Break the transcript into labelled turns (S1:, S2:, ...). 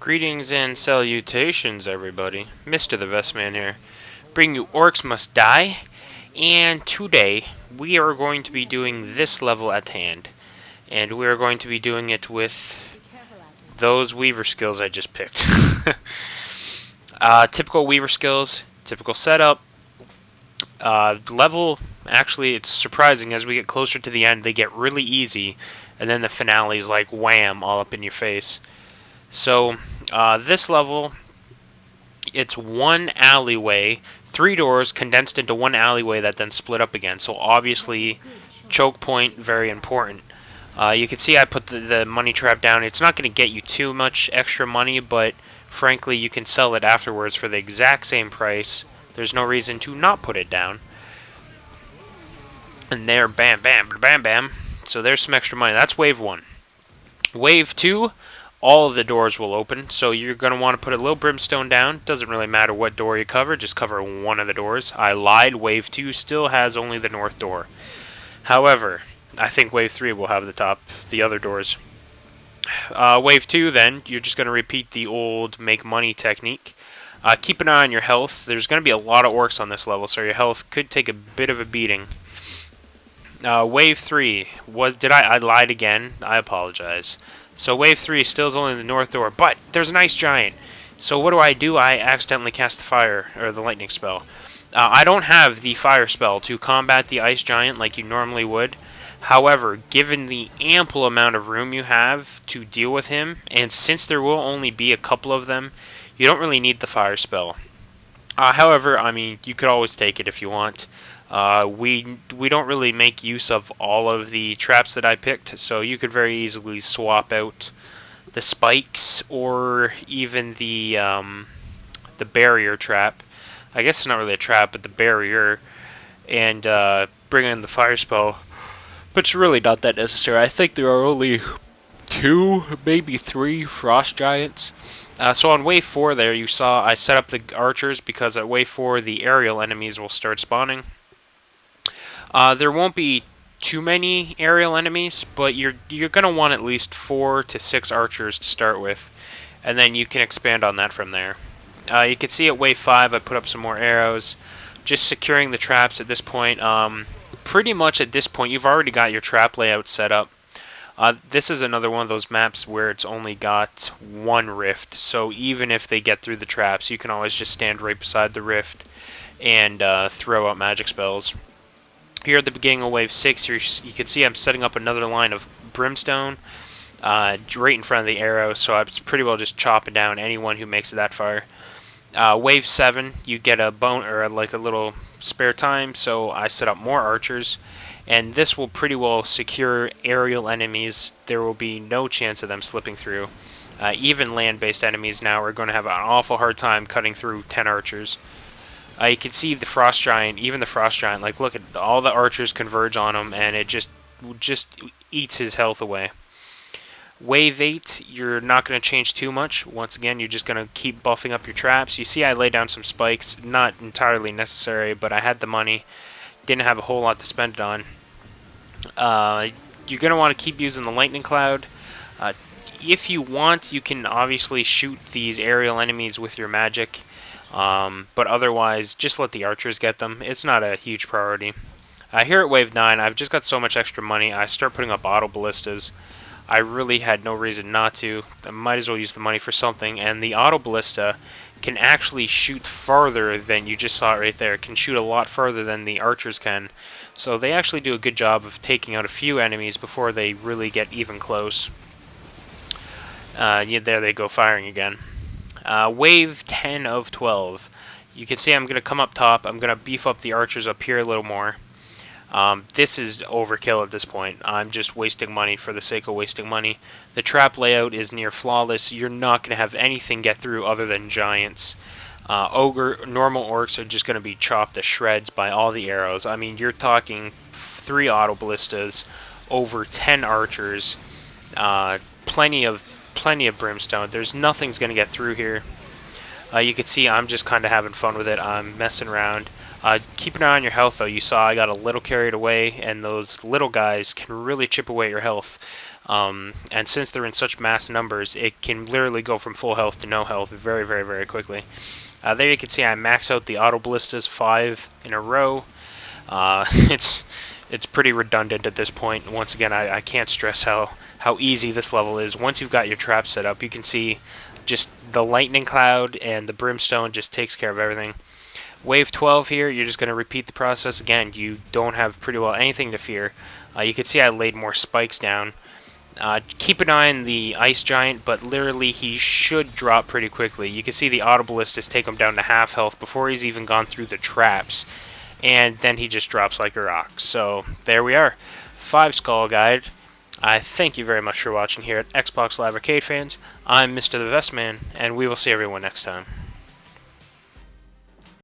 S1: Greetings and salutations, everybody. Mr. the Best Man here, bringing you Orcs Must Die, and today we are going to be doing this level at hand, and we are going to be doing it with those Weaver skills I just picked. Typical Weaver skills, typical setup. Level, actually, it's surprising, as we get closer to the end, they get really easy, and then the finale is like wham, all up in your face. So, this level, it's one alleyway, 3 doors condensed into one alleyway that then split up again. So obviously, choke point, very important. You can see I put the money trap down. It's not going to get you too much extra money, but frankly, you can sell it afterwards for the exact same price. There's no reason to not put it down. And there, bam, bam, bam, bam. So there's some extra money. That's wave 1. Wave 2, all of the doors will open, so you're going to want to put a little brimstone down. Doesn't really matter what door you cover, just cover one of the doors. I lied, wave 2 still has only the north door. However, I think wave 3 will have the other doors. Wave 2, then, you're just going to repeat the old make money technique. Keep an eye on your health. There's going to be a lot of orcs on this level, so your health could take a bit of a beating. Wave 3, I lied again. I apologize. So wave 3 still is only the north door, but there's an ice giant. So what do? I accidentally cast the fire, or the lightning spell. I don't have the fire spell to combat the ice giant like you normally would. However, given the ample amount of room you have to deal with him, and since there will only be a couple of them, you don't really need the fire spell. However, I mean, you could always take it if you want. We don't really make use of all of the traps that I picked, so you could very easily swap out the spikes or even the barrier trap. I guess it's not really a trap, but the barrier, and bring in the fire spell. But it's really not that necessary. I think there are only 2, maybe 3 frost giants. So on wave 4 there, you saw I set up the archers because at wave 4 the aerial enemies will start spawning. There won't be too many aerial enemies, but you're going to want at least 4 to 6 archers to start with, and then you can expand on that from there. You can see at wave 5 I put up some more arrows, just securing the traps at this point. Pretty much at this point you've already got your trap layout set up. This is another one of those maps where it's only got one rift, so even if they get through the traps, you can always just stand right beside the rift and throw out magic spells. Here at the beginning of wave 6, you can see I'm setting up another line of brimstone right in front of the arrow, so I'm pretty well just chopping down anyone who makes it that far. Wave 7, you get a bone or like a little spare time, so I set up more archers, and this will pretty well secure aerial enemies. There will be no chance of them slipping through. Even land-based enemies now are going to have an awful hard time cutting through 10 archers. You can see the frost giant, even the frost giant, like look at all the archers converge on him, and it just eats his health away. Wave 8, you're not going to change too much. Once again, you're just going to keep buffing up your traps. You see I laid down some spikes, not entirely necessary, but I had the money. Didn't have a whole lot to spend it on. You're going to want to keep using the lightning cloud. If you want, you can obviously shoot these aerial enemies with your magic, but otherwise, just let the archers get them. It's not a huge priority. Here at wave 9, I've just got so much extra money, I start putting up auto ballistas. I really had no reason not to. I might as well use the money for something, and the auto ballista can actually shoot farther than you just saw it right there. It can shoot a lot farther than the archers can. So they actually do a good job of taking out a few enemies before they really get even close. Yeah, there they go firing again. Wave 10 of 12. You can see I'm going to come up top. I'm going to beef up the archers up here a little more. This is overkill at this point. I'm just wasting money for the sake of wasting money. The trap layout is near flawless. You're not going to have anything get through other than giants. Normal orcs are just going to be chopped to shreds by all the arrows. I mean, you're talking 3 auto ballistas, over 10 archers, plenty of brimstone. There's nothing's going to get through here. You can see I'm just kind of having fun with it. I'm messing around. Keep an eye on your health, though. You saw I got a little carried away, and those little guys can really chip away at your health. And since they're in such mass numbers, it can literally go from full health to no health very, very, very quickly. There you can see I max out the auto ballistas 5 in a row. It's pretty redundant at this point. Once again, I can't stress how easy this level is. Once you've got your trap set up, you can see just the lightning cloud and the brimstone just takes care of everything. Wave 12 here, you're just going to repeat the process again. You don't have pretty well anything to fear. You can see I laid more spikes down. Keep an eye on the ice giant, but literally he should drop pretty quickly. You can see the auto ballistas take him down to half health before he's even gone through the traps, and then he just drops like a rock. So there we are, 5 skull guide. I thank you very much for watching here at Xbox Live Arcade Fans. I'm Mr. the Vestman, and we will see everyone next time.